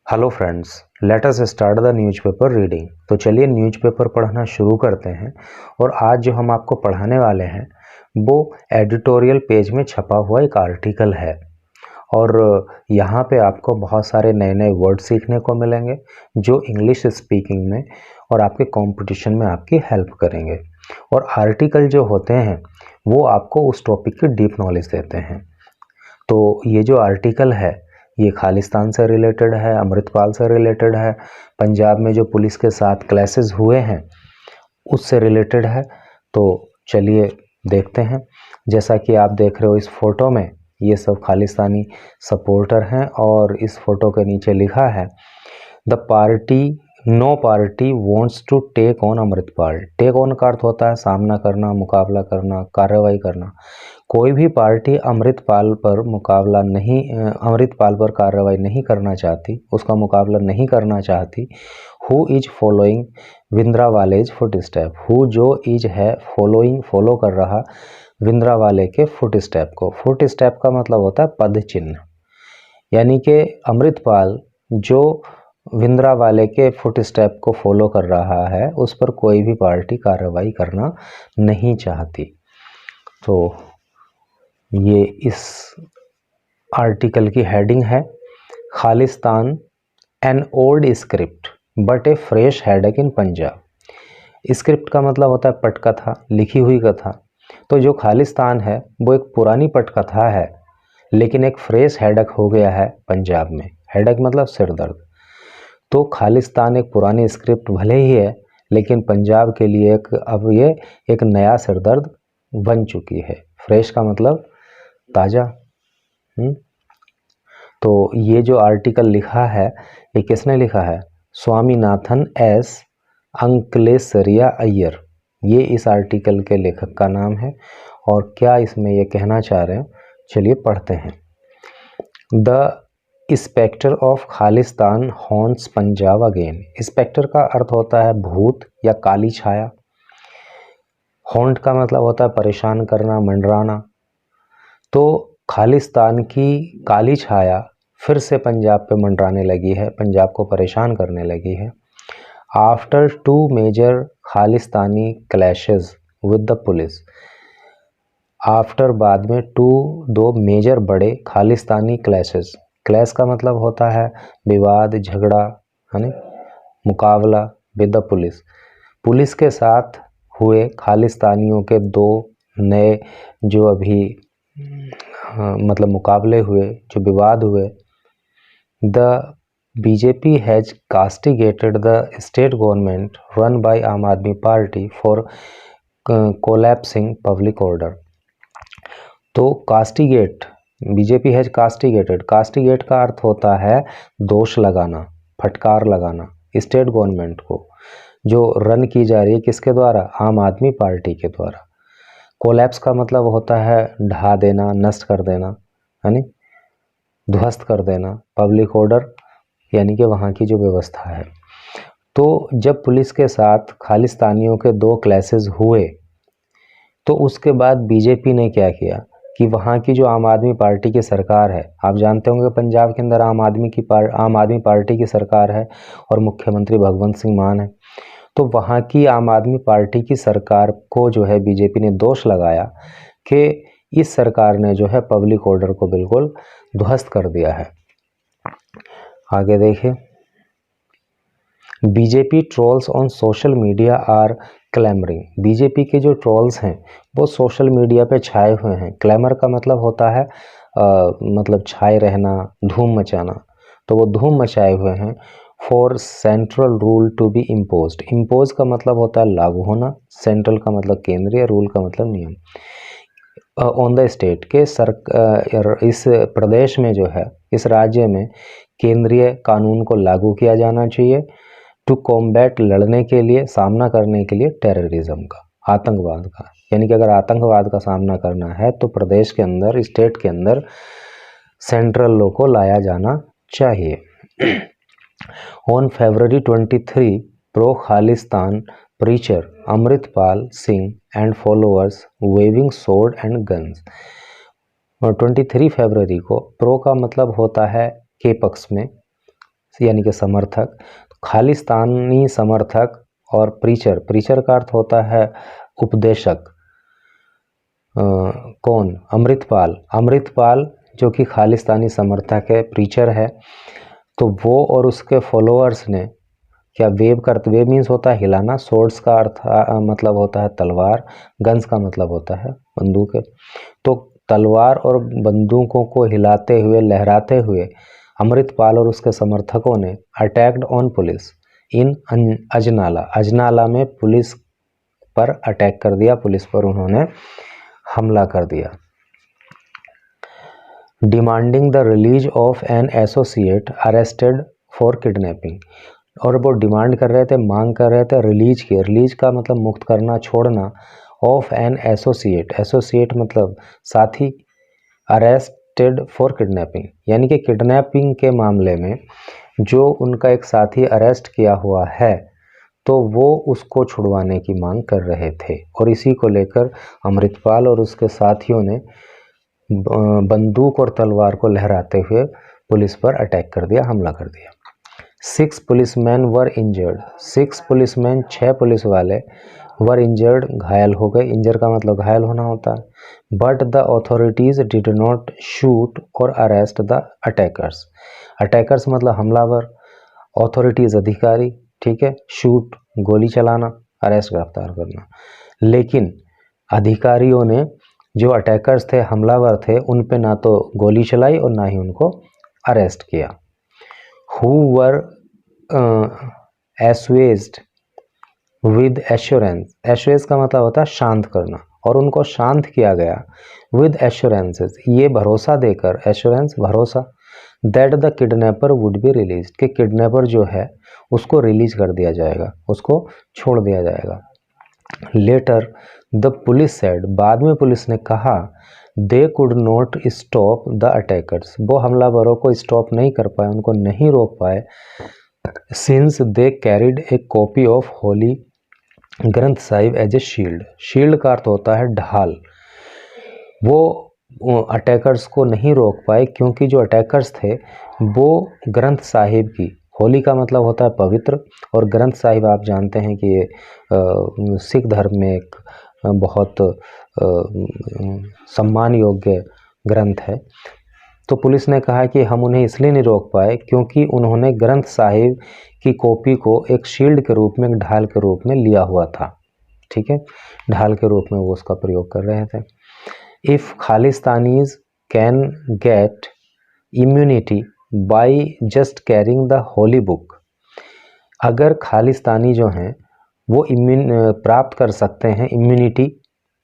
Hello friends, let us start the newspaper reading. तो चलिए newspaper पढ़ना शुरू करते हैं। और आज जो हम आपको पढ़ाने वाले हैं वो एडिटोरियल पेज में छपा हुआ एक आर्टिकल है। और यहाँ पे आपको बहुत सारे नए नए वर्ड सीखने को मिलेंगे जो इंग्लिश स्पीकिंग में और आपके कंपटीशन में आपकी हेल्प करेंगे। और आर्टिकल जो होते हैं वो आपको उस टॉपिक की डीप नॉलेज देते हैं। तो ये जो आर्टिकल है ये खालिस्तान से रिलेटेड है, अमृतपाल से रिलेटेड है, पंजाब में जो पुलिस के साथ क्लैशेस हुए हैं उससे रिलेटेड है। तो चलिए देखते हैं। जैसा कि आप देख रहे हो इस फोटो में, ये सब खालिस्तानी सपोर्टर हैं और इस फोटो के नीचे लिखा है the party no party wants to take on Amritpal. Take on का अर्थ होता है सामना करना, मुकाबला करना, कार्रवाई करना। कोई भी पार्टी अमृतपाल पर कार्रवाई नहीं करना चाहती, उसका मुकाबला नहीं करना चाहती। Who is following Bhindranwale's footstep. Who जो इज है फॉलो कर रहा विंद्रावाले के फुट स्टेप को। फुट स्टेप का मतलब होता है पद चिन्ह, यानी कि अमृतपाल जो विंद्रावाले के फुट स्टेप को फॉलो कर रहा है उस पर कोई भी पार्टी कार्रवाई करना नहीं चाहती। तो ये इस आर्टिकल की हेडिंग है Khalistan an old script but A fresh headache in Punjab. Script का मतलब होता है पटकथा, लिखी हुई कथा। तो जो खालिस्तान है वो एक पुरानी पटकथा है लेकिन एक फ्रेश हेडेक हो गया है पंजाब में। हेडेक मतलब सिर दर्द। तो खालिस्तान एक पुरानी स्क्रिप्ट भले ही है लेकिन पंजाब के लिए अब ये एक नया सिरदर्द बन चुकी है। फ्रेश का मतलब ताज़ा। तो ये जो आर्टिकल लिखा है ये किसने लिखा है? स्वामीनाथन एस अंकलेश्वरिया अय्यर, ये इस आर्टिकल के लेखक का नाम है। और क्या इसमें ये कहना चाह रहे हैं, चलिए पढ़ते हैं। The spectre of Khalistan haunts Punjab again. Spectre का अर्थ होता है भूत या काली छाया। हॉन्ट का मतलब होता है परेशान करना, मंडराना। तो खालिस्तान की काली छाया फिर से पंजाब पे मंडराने लगी है, पंजाब को परेशान करने लगी है। After 2 major Khalistani clashes with the police. After बाद में 2 मेजर बड़े खालिस्तानी क्लैशेस। क्लैश का मतलब होता है विवाद, झगड़ा, है ना, मुकाबला विद द पुलिस। पुलिस के साथ हुए खालिस्तानियों के 2 नए जो अभी मतलब मुकाबले हुए, जो विवाद हुए। The BJP has castigated the state government run by Aam Aadmi party for collapsing public order. तो castigate, BJP has castigated. Castigate का अर्थ होता है दोष लगाना, फटकार लगाना स्टेट गवर्नमेंट को, जो रन की जा रही है किसके द्वारा? आम आदमी पार्टी के द्वारा। कोलैप्स का मतलब होता है ढा देना, नष्ट कर देना, है नी, ध्वस्त कर देना। पब्लिक ऑर्डर यानी कि वहाँ की जो व्यवस्था है। तो जब पुलिस के साथ खालिस्तानियों के 2 क्लैशेस हुए तो उसके बाद बीजेपी ने क्या किया कि वहाँ की जो आम आदमी पार्टी की सरकार है, आप जानते होंगे पंजाब के अंदर आम आदमी पार्टी की सरकार है और मुख्यमंत्री भगवंत सिंह मान है। तो वहाँ की आम आदमी पार्टी की सरकार को जो है बीजेपी ने दोष लगाया कि इस सरकार ने जो है पब्लिक ऑर्डर को बिल्कुल ध्वस्त कर दिया है। आगे देखिए। BJP trolls on social media are clamouring. BJP के जो ट्रोल्स हैं वो सोशल मीडिया पे छाए हुए हैं। क्लैमर का मतलब होता है मतलब छाए रहना, धूम मचाना। तो वो धूम मचाए हुए हैं। For central rule to be imposed. Impose का मतलब होता है लागू होना, सेंट्रल का मतलब केंद्रीय, रूल का मतलब नियम। ऑन द स्टेट के इस प्रदेश में जो है, इस राज्य में केंद्रीय कानून को लागू किया जाना चाहिए। टू कॉम्बैट, लड़ने के लिए, सामना करने के लिए टेररिज्म का, आतंकवाद का। यानी कि अगर आतंकवाद का सामना करना है तो प्रदेश के अंदर, स्टेट के अंदर सेंट्रल लॉ को लाया जाना चाहिए। On February 23, pro Khalistan preacher Amritpal Singh and followers waving sword and guns. और 23 फरवरी को, प्रो का मतलब होता है के पक्ष में, यानी कि समर्थक, खालिस्तानी समर्थक, और प्रीचर, प्रीचर का अर्थ होता है उपदेशक। कौन? अमृतपाल, अमृतपाल जो कि खालिस्तानी समर्थक है, प्रीचर है, तो वो और उसके फॉलोअर्स ने क्या वेव करते, वेव मीन्स होता है हिलाना, सोर्ड्स का अर्थ मतलब होता है तलवार, गन्स का मतलब होता है बंदूक, तो तलवार और बंदूकों को हिलाते हुए, लहराते हुए अमृतपाल और उसके समर्थकों ने अटैक्ड ऑन पुलिस इन अजनाला, अजनाला में पुलिस पर अटैक कर दिया, पुलिस पर उन्होंने हमला कर दिया। Demanding the release of an associate arrested for kidnapping, और वो डिमांड कर रहे थे, मांग कर रहे थे रिलीज की, रिलीज का मतलब मुक्त करना, छोड़ना, ऑफ एन एसोसिएट, एसोसिएट मतलब साथी, अरेस्टेड फॉर किडनैपिंग यानी कि किडनैपिंग के मामले में जो उनका एक साथी अरेस्ट किया हुआ है तो वो उसको छुड़वाने की मांग कर रहे थे, और इसी को लेकर अमृतपाल और उसके साथियों ने बंदूक और तलवार को लहराते हुए पुलिस पर अटैक कर दिया, हमला कर दिया। 6 पुलिसमैन वर इंजर्ड, 6 पुलिसमैन, 6 पुलिस वाले, वर इंजर्ड घायल हो गए, इंजर का मतलब घायल होना होता है। But the authorities did not shoot और अरेस्ट द अटैकर्स, अटैकर्स मतलब हमलावर, अथॉरिटीज अधिकारी, ठीक है, शूट गोली चलाना, अरेस्ट गिरफ्तार करना, लेकिन अधिकारियों ने जो अटैकर्स थे, हमलावर थे, उन पे ना तो गोली चलाई और ना ही उनको अरेस्ट किया। Who were assuaged with assurance, assuage का मतलब होता है शांत करना, और उनको शांत किया गया with assurances, ये भरोसा देकर, assurance भरोसा, that the kidnapper would be released, कि किडनैपर जो है उसको रिलीज कर दिया जाएगा, उसको छोड़ दिया जाएगा। Later the police said, बाद में पुलिस ने कहा, they could not stop the attackers, वो हमलावरों को स्टॉप नहीं कर पाए, उनको नहीं रोक पाए, since they carried a copy of holy Granth Sahib as a shield, shield का अर्थ होता है ढाल, वो अटैकर्स को नहीं रोक पाए क्योंकि जो अटैकर्स थे वो ग्रंथ साहिब की, होली का मतलब होता है पवित्र, और ग्रंथ साहिब आप जानते हैं कि ये सिख धर्म में एक बहुत सम्मान योग्य ग्रंथ है। तो पुलिस ने कहा कि हम उन्हें इसलिए नहीं रोक पाए क्योंकि उन्होंने ग्रंथ साहिब की कॉपी को एक शील्ड के रूप में, एक ढाल के रूप में लिया हुआ था, ठीक है, ढाल के रूप में वो उसका प्रयोग कर रहे थे। If Khalistanis can get immunity by just carrying the Holi book, अगर खालिस्तानी जो हैं वो प्राप्त कर सकते हैं इम्यूनिटी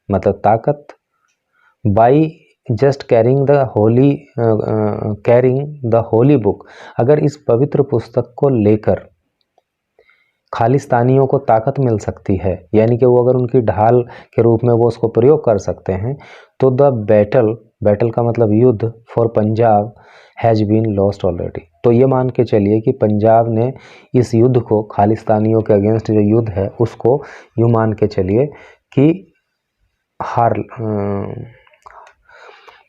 मतलब ताकत, by just carrying the Holi book, अगर इस पवित्र पुस्तक को लेकर खालिस्तानियों को ताकत मिल सकती है, यानी कि वो अगर उनकी ढाल के रूप में वो उसको प्रयोग कर सकते हैं, तो द बैटल, बैटल का मतलब युद्ध, for Punjab has been lost already, तो ये मान के चलिए कि पंजाब ने इस युद्ध को, खालिस्तानियों के अगेंस्ट जो युद्ध है उसको यूँ मान के चलिए कि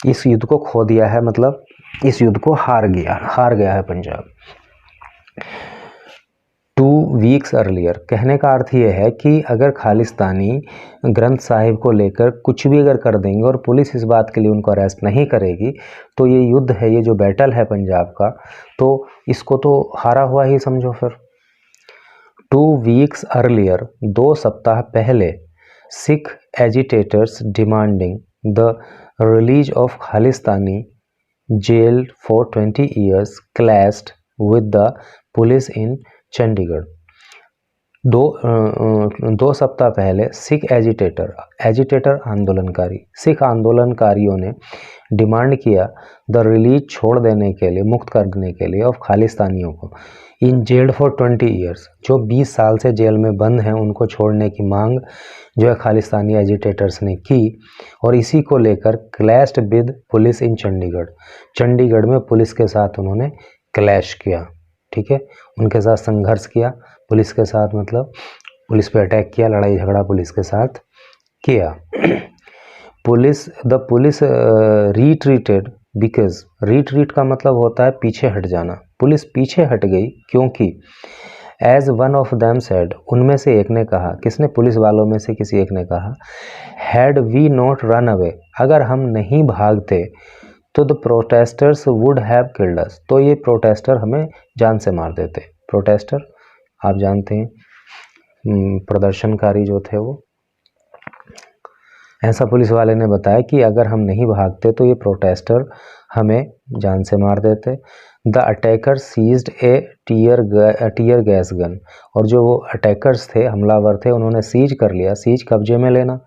इस युद्ध को खो दिया है, मतलब इस युद्ध को हार गया है पंजाब। 2 वीक्स अर्लियर, कहने का अर्थ ये है कि अगर खालिस्तानी ग्रंथ साहिब को लेकर कुछ भी अगर कर देंगे और पुलिस इस बात के लिए उनको अरेस्ट नहीं करेगी तो ये युद्ध है, ये जो बैटल है पंजाब का, तो इसको तो हारा हुआ ही समझो फिर। 2 वीक्स अर्लियर, 2 सप्ताह पहले, Sikh agitators demanding the release of Khalistani jail for 20 years clashed with the police in Chandigarh. 2 सप्ताह पहले सिख एजिटेटर आंदोलनकारी, सिख आंदोलनकारियों ने डिमांड किया द रिलीज, छोड़ देने के लिए, मुक्त करने के लिए, ऑफ खालिस्तानियों को, इन जेल फॉर 20 years, जो 20 साल से जेल में बंद हैं उनको छोड़ने की मांग जो है खालिस्तानी एजिटेटर्स ने की, और इसी को लेकर क्लैश्ड विद पुलिस इन चंडीगढ़, चंडीगढ़ में पुलिस के साथ उन्होंने क्लैश किया, ठीक है, उनके साथ संघर्ष किया, पुलिस के साथ मतलब पुलिस पे अटैक किया, लड़ाई झगड़ा पुलिस के साथ किया। पुलिस रिट्रीटेड बिकॉज, रिट्रीट का मतलब होता है पीछे हट जाना। पुलिस पीछे हट गई क्योंकि as one of them said, उनमें से एक ने कहा, किसने, पुलिस वालों में से किसी एक ने कहा, had we not run away, अगर हम नहीं भागते तो the protesters would have killed us, तो ये प्रोटेस्टर हमें जान से मार देते। प्रोटेस्टर आप जानते हैं, प्रदर्शनकारी जो थे वो। ऐसा पुलिस वाले ने बताया कि अगर हम नहीं भागते तो ये प्रोटेस्टर हमें जान से मार देते। The attacker seized a tear gas gun, और जो वो अटैकर्स थे, हमलावर थे, उन्होंने सीज कर लिया। सीज कब्जे में लेना,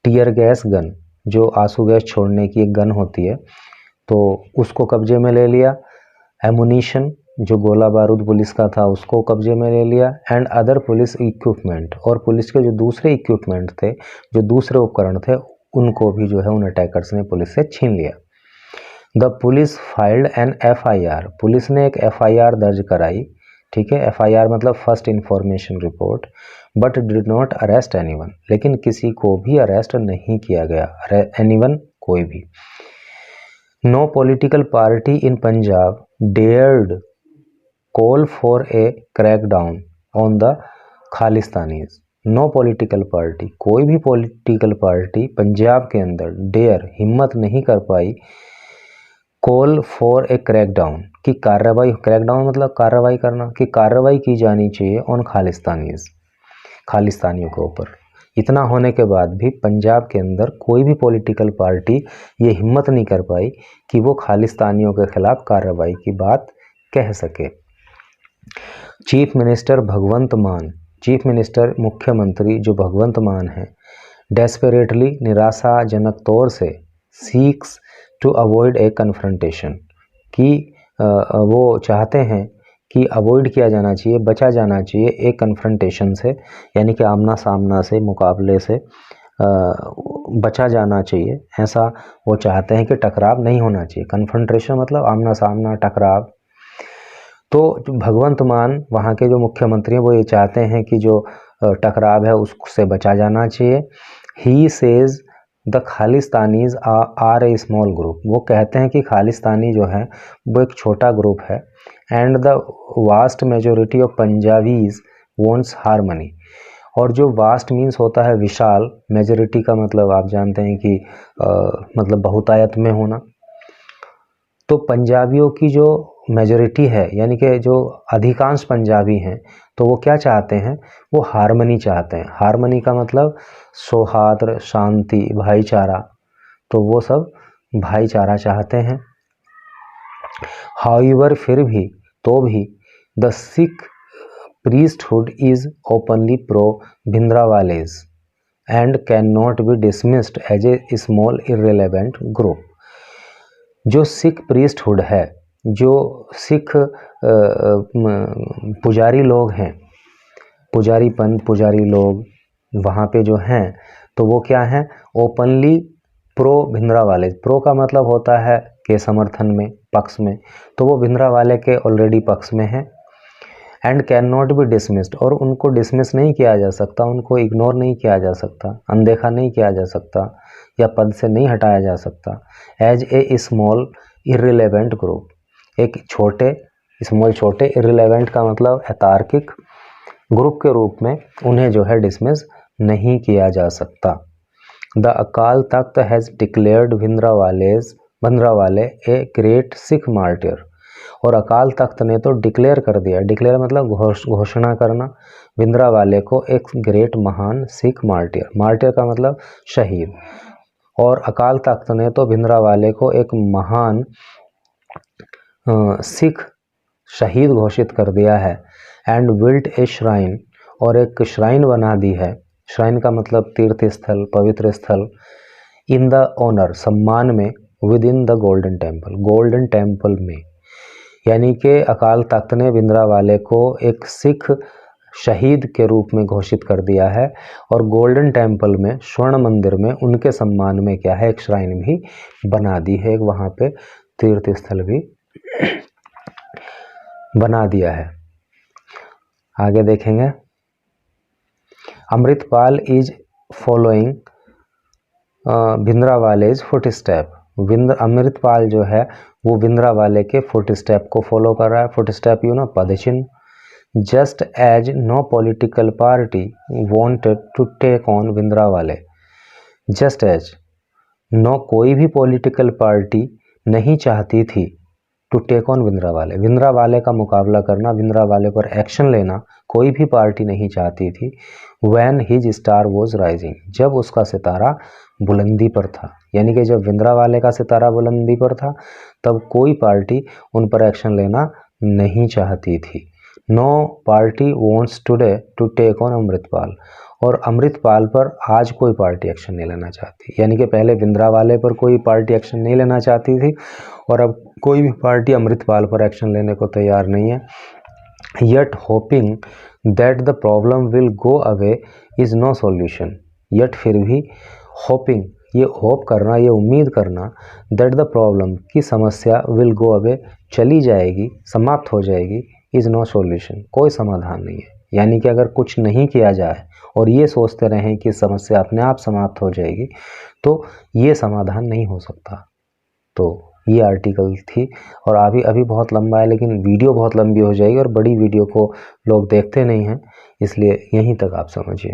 टीयर गैस गन जो आंसू गैस छोड़ने की एक गन होती है, तो उसको कब्जे में ले लिया। एमुनिशन जो गोला बारूद पुलिस का था उसको कब्जे में ले लिया। एंड अदर पुलिस इक्विपमेंट, और पुलिस के जो दूसरे इक्विपमेंट थे, जो दूसरे उपकरण थे, उनको भी जो है उन अटैकर्स ने पुलिस से छीन लिया। The police filed an FIR, police ने एक FIR दर्ज कराई, ठीक है। FIR मतलब first information report. But did not arrest anyone, लेकिन किसी को भी अरेस्ट नहीं किया गया। एनीवन, कोई भी। No political party in Punjab dared call for a crackdown on the Khalistanis. No political party, कोई भी पॉलिटिकल पार्टी पंजाब के अंदर डेयर, हिम्मत नहीं कर पाई, कॉल फॉर ए क्रैकडाउन, की कार्रवाई, क्रैकडाउन मतलब कार्रवाई करना, कि कार्रवाई की जानी चाहिए ऑन खालिस्तानीज, खालिस्तानियों के ऊपर। इतना होने के बाद भी पंजाब के अंदर कोई भी पॉलिटिकल पार्टी ये हिम्मत नहीं कर पाई कि वो खालिस्तानियों के खिलाफ कार्रवाई की बात कह सके। चीफ मिनिस्टर भगवंत मान, चीफ मिनिस्टर मुख्यमंत्री जो भगवंत मान है, डेस्परेटली, निराशाजनक तौर से, seeks to avoid a confrontation, कि वो चाहते हैं कि अवॉइड किया जाना चाहिए, बचा जाना चाहिए एक कन्फ्रंटेशन से, यानी कि आमना सामना से, मुकाबले से बचा जाना चाहिए। ऐसा वो चाहते हैं कि टकराव नहीं होना चाहिए। कन्फ्रंटेशन मतलब आमना सामना, टकराव। तो भगवंत मान वहाँ के जो मुख्यमंत्री हैं वो ये चाहते हैं कि जो टकराव है उससे बचा जाना चाहिए। He says the Khalistanis are a small group, वो कहते हैं कि खालिस्तानी जो है वो एक छोटा ग्रुप है। And the vast majority of Punjabis wants harmony, और जो वास्ट मीन्स होता है विशाल, मेजोरिटी का मतलब आप जानते हैं कि मतलब बहुतायत में होना। तो पंजाबियों की जो मेजोरिटी है, यानी कि जो अधिकांश पंजाबी हैं, तो वो क्या चाहते हैं, वो हारमनी चाहते हैं। हारमनी का मतलब सौहार्द, शांति, भाईचारा, तो वो सब भाईचारा चाहते हैं। हाउएवर, फिर भी, तो भी, the Sikh priesthood is openly pro भिंद्रावालेज and cannot be dismissed as a small irrelevant group। जो सिख priesthood है, जो सिख पुजारी लोग हैं, पुजारी लोग वहाँ पे जो हैं, तो वो क्या हैं, ओपनली प्रो भिंद्रावाले। प्रो का मतलब होता है के समर्थन में, पक्ष में, तो वो भिंद्रावाले के ऑलरेडी पक्ष में हैं। And can not be dismissed, और उनको डिसमिस नहीं किया जा सकता, उनको इग्नोर नहीं किया जा सकता, अनदेखा नहीं किया जा सकता, या पद से नहीं हटाया जा सकता। एज ए स्मॉल इर्रिलेवेंट ग्रुप, एक छोटे, स्मॉल छोटे, इर्रिलेवेंट का मतलब अतार्किक, ग्रुप के रूप में उन्हें जो है डिसमिस नहीं किया जा सकता। The Akal Takht has declared Bhindranwale a great Sikh martyr, और अकाल तख्त ने तो डिक्लेयर कर दिया, डिक्लेयर मतलब घोषणा करना, भिंद्रावाले को एक ग्रेट, महान सिख मार्टियर, मार्टियर का मतलब शहीद, और अकाल तख्त ने तो भिंद्रावाले को एक महान सिख शहीद घोषित कर दिया है। एंड बिल्ट ए श्राइन, और एक श्राइन बना दी है, श्राइन का मतलब तीर्थ स्थल, पवित्र स्थल, इन द ऑनर, सम्मान में, with in the golden temple, golden temple में, यानी कि अकाल तख्त ने भिंद्रावाले को एक सिख शहीद के रूप में घोषित कर दिया है, और गोल्डन टेम्पल में, स्वर्ण मंदिर में उनके सम्मान में क्या है, एक श्राइन भी बना दी है, एक वहाँ पे तीर्थ स्थल भी बना दिया है। आगे देखेंगे, Amritpal is following Bhindranwale's footstep, Amritpal जो है वो भिंद्रावाले के फुट स्टेप को फॉलो कर रहा है। फुट स्टेप पदचिन्ह। Just as no political party wanted to take on Bhindranwale. Just as no कोई भी पॉलिटिकल पार्टी नहीं चाहती थी to take on Bhindranwale, Bhindranwale का मुकाबला करना, भिंद्रावाले पर एक्शन लेना कोई भी पार्टी नहीं चाहती थी। When his star was rising, जब उसका सितारा बुलंदी पर था, यानी कि जब भिंद्रावाले का सितारा बुलंदी पर था तब कोई पार्टी उन पर एक्शन लेना नहीं चाहती थी। No party wants today to take on Amritpal, और अमृतपाल पर आज कोई पार्टी एक्शन नहीं लेना चाहती, यानी कि पहले भिंद्रावाले पर कोई पार्टी एक्शन नहीं लेना चाहती थी और अब कोई भी पार्टी अमृतपाल पर एक्शन लेने को तैयार नहीं है। Yet hoping that the problem will go away is no solution, yet फिर भी होपिंग, ये होप करना, ये उम्मीद करना, दैट द प्रॉब्लम की समस्या विल गो अवे चली जाएगी, समाप्त हो जाएगी, इज़ नो सॉल्यूशन कोई समाधान नहीं है। यानी कि अगर कुछ नहीं किया जाए और ये सोचते रहें कि समस्या अपने आप समाप्त हो जाएगी तो ये समाधान नहीं हो सकता। तो ये आर्टिकल थी और अभी बहुत लंबा है, लेकिन वीडियो बहुत लंबी हो जाएगी और बड़ी वीडियो को लोग देखते नहीं हैं, इसलिए यहीं तक आप समझिए।